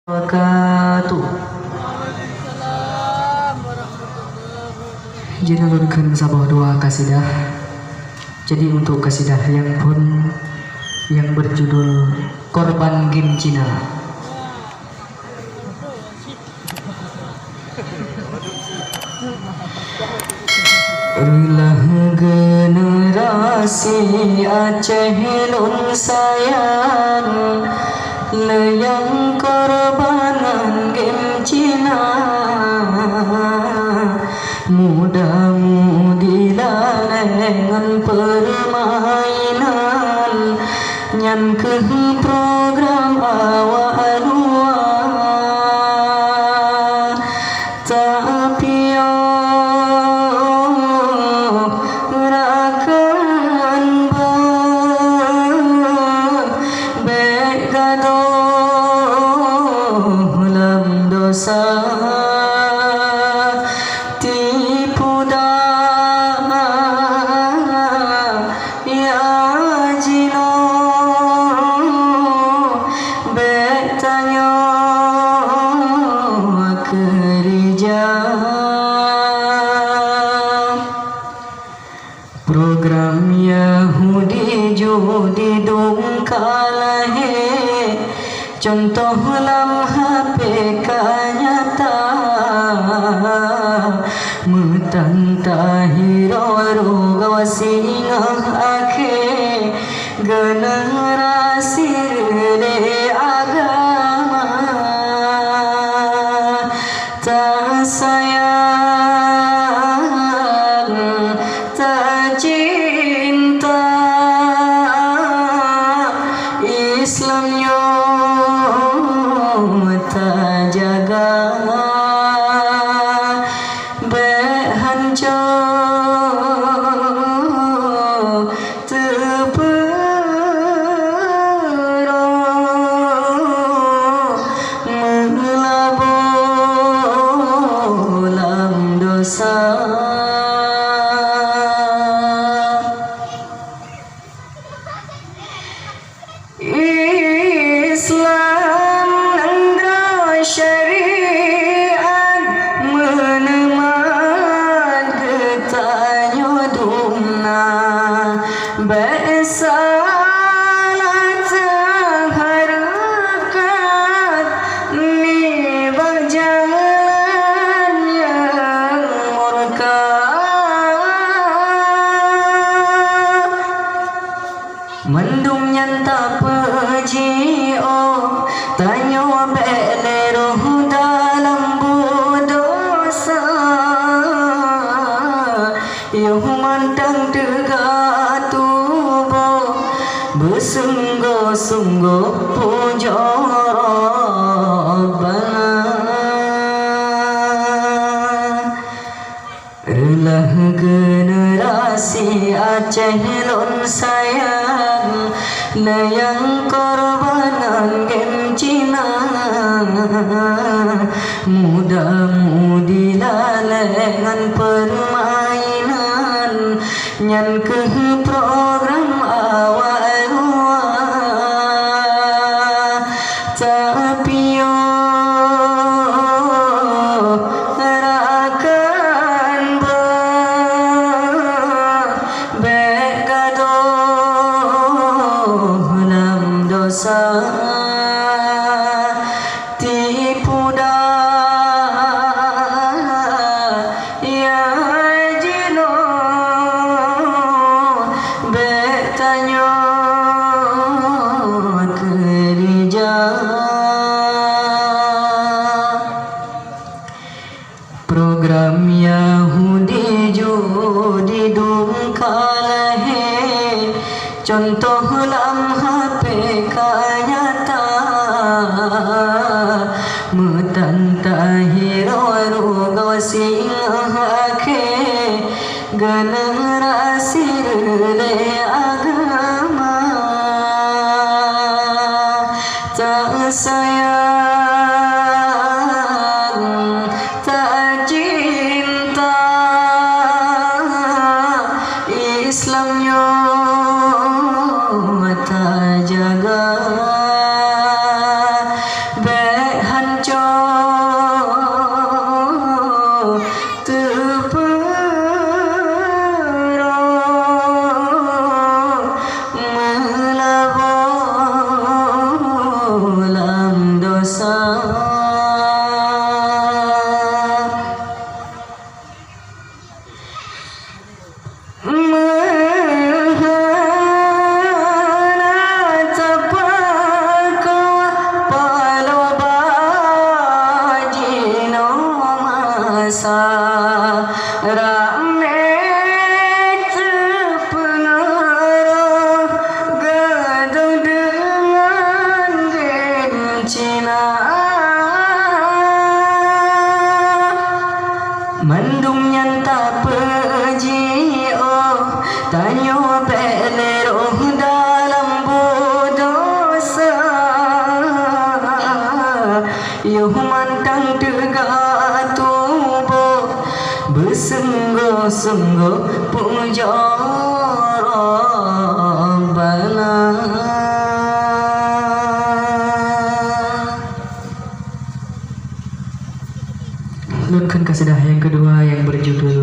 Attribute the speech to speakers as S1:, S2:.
S1: Wabarakatuh. Jenalurkeun sabah dua kasidah. Jadi untuk kasidah yang berjudul Korban Game Cina. Rilah generasi Aceh nun sayang, layang korbanan game Cina. Muda-mudi lalengan permainan, nyan ke program awak anua. Tapi rakan begado lam dosa, tipu daya ya jino betanya kerja. Program Yahudi judi dungkalahe, contoh lam HP kanyata. Metantahiro rogawasingah ake, generasi rele agama. Tak sayang, tak cinta, Islamnya tak jaga. Behancur terpero melabur dalam dosa. Islam negara syariat meneman getanyo dumna, besalat harakat ni berjalan yang murka. Mendung nyanta pejio, tanyo beleroh dalam budosa. Yang mantang tegak tubuh, bersungguh-sungguh puja Rabbana. Relah generasi Aceh nun sayang, layang korbanan game Cina. Muda-mudi lalengan permainan, nyan ke program awak anua. Tapi rakan begado lam dosa, tipu daya jino betanya kerja. Program Yahudi judi dungkalahe, contoh lam HP kanyata. Metantahiro rogawasingah ake, generasi rele agama. Tak sayang, tak cinta, Islamnya tak jaga. Behan Yuh mantang tegak tubuh bersungguh-sungguh puja Rabbana. Lunkan kasidah yang kedua yang berjudul